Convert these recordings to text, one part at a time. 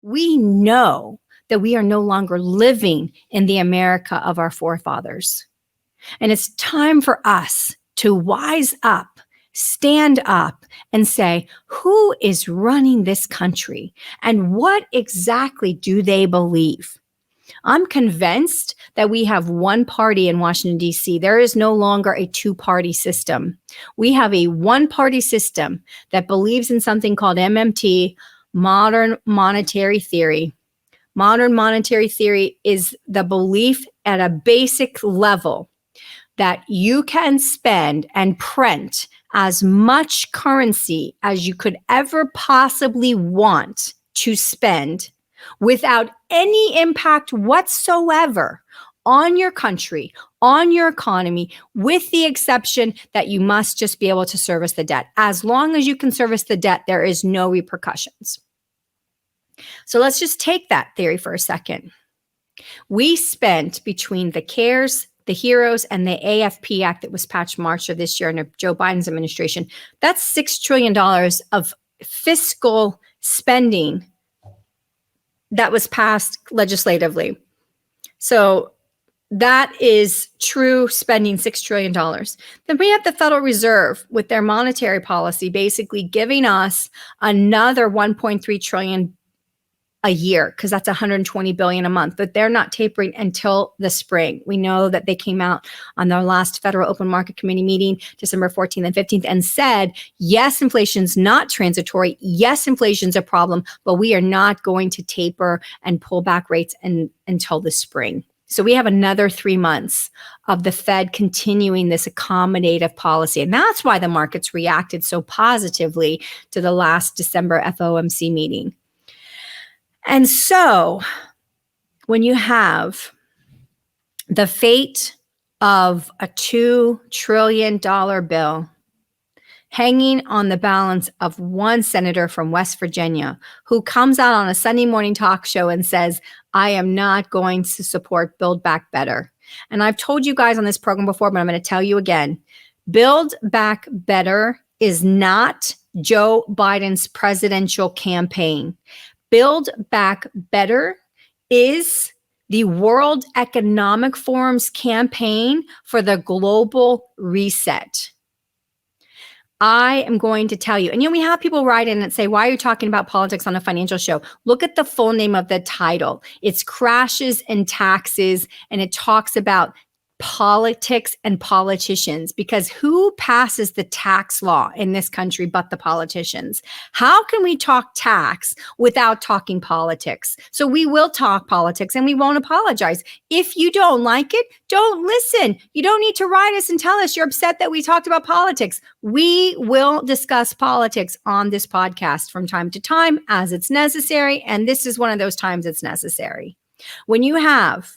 We know that we are no longer living in the America of our forefathers. And it's time for us to wise up, stand up, and say, who is running this country? And what exactly do they believe? I'm convinced that we have one party in Washington, D.C. There is no longer a two-party system. We have a one-party system that believes in something called MMT, modern monetary theory. Modern monetary theory is the belief at a basic level that you can spend and print as much currency as you could ever possibly want to spend without any impact whatsoever on your country, on your economy, with the exception that you must just be able to service the debt. As long as you can service the debt, there is no repercussions. So let's just take that theory for a second. We spent between the CARES, the HEROES, and the AFP Act that was passed March of this year under Joe Biden's administration, that's $6 trillion of fiscal spending that was passed legislatively. So that is true spending, $6 trillion. Then we have the Federal Reserve with their monetary policy, basically giving us another 1.3 trillion a year, because that's 120 billion a month, but they're not tapering until the spring. We know that they came out on their last Federal Open Market Committee meeting, December 14th and 15th, and said, yes, inflation's not transitory. Yes, inflation's a problem, but we are not going to taper and pull back rates until the spring. So we have another 3 months of the Fed continuing this accommodative policy. And that's why the markets reacted so positively to the last December FOMC meeting. And so when you have the fate of a $2 trillion bill hanging on the balance of one senator from West Virginia who comes out on a Sunday morning talk show and says, I am not going to support Build Back Better. And I've told you guys on this program before, but I'm going to tell you again, Build Back Better is not Joe Biden's presidential campaign. Build Back Better is the World Economic Forum's campaign for the global reset. I am going to tell you, and we have people write in and say, why are you talking about politics on a financial show? Look at the full name of the title. It's Crashes and Taxes, and it talks about politics and politicians, because who passes the tax law in this country but the politicians? How can we talk tax without talking politics? So we will talk politics and we won't apologize. If you don't like it, don't listen. You don't need to write us and tell us you're upset that we talked about politics. We will discuss politics on this podcast from time to time as it's necessary. And this is one of those times it's necessary. When you have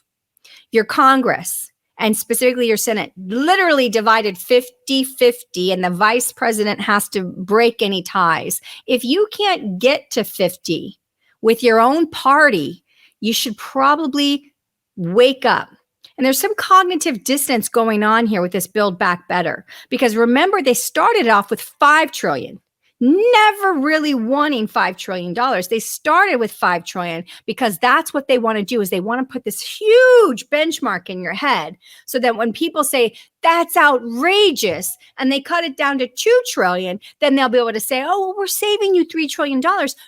your Congress, and specifically your Senate, literally divided 50-50, and the vice president has to break any ties. If you can't get to 50 with your own party, you should probably wake up. And there's some cognitive dissonance going on here with this Build Back Better, because remember, they started off with $5 trillion. Never really wanting $5 trillion. They started with $5 trillion because that's what they want to do, is they want to put this huge benchmark in your head so that when people say that's outrageous and they cut it down to $2 trillion, then they'll be able to say, oh, well, we're saving you $3 trillion.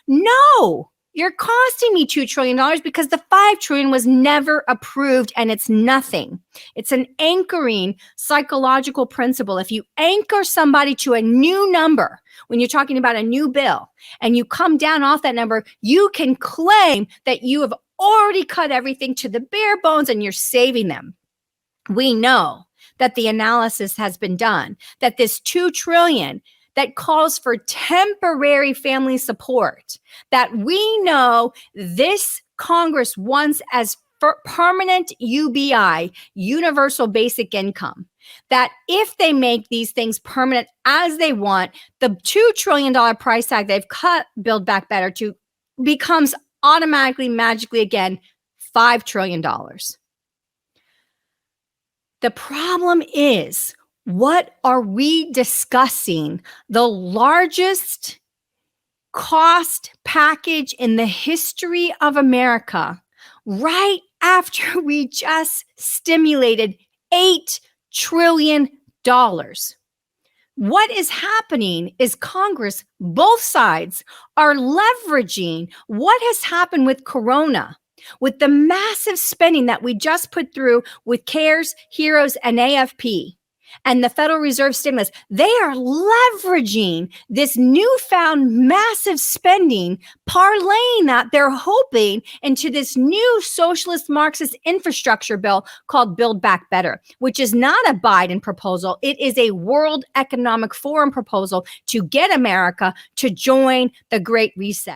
No, you're costing me $2 trillion because the $5 trillion was never approved, and it's nothing. It's an anchoring psychological principle. If you anchor somebody to a new number, when you're talking about a new bill and you come down off that number, you can claim that you have already cut everything to the bare bones and you're saving them. We know that the analysis has been done, that this $2 trillion that calls for temporary family support, that we know this Congress wants as permanent UBI, universal basic income, that if they make these things permanent as they want, the $2 trillion price tag they've cut Build Back Better to becomes automatically, magically again, $5 trillion. The problem is, what are we discussing? The largest cost package in the history of America right after we just stimulated $8 trillion. What is happening is Congress, both sides, are leveraging what has happened with Corona, with the massive spending that we just put through with CARES, HEROES, and AFP, and the Federal Reserve stimulus. They are leveraging this newfound massive spending, parlaying that, they're hoping, into this new socialist Marxist infrastructure bill called Build Back Better, which is not a Biden proposal. It is a World Economic Forum proposal to get America to join the Great Reset.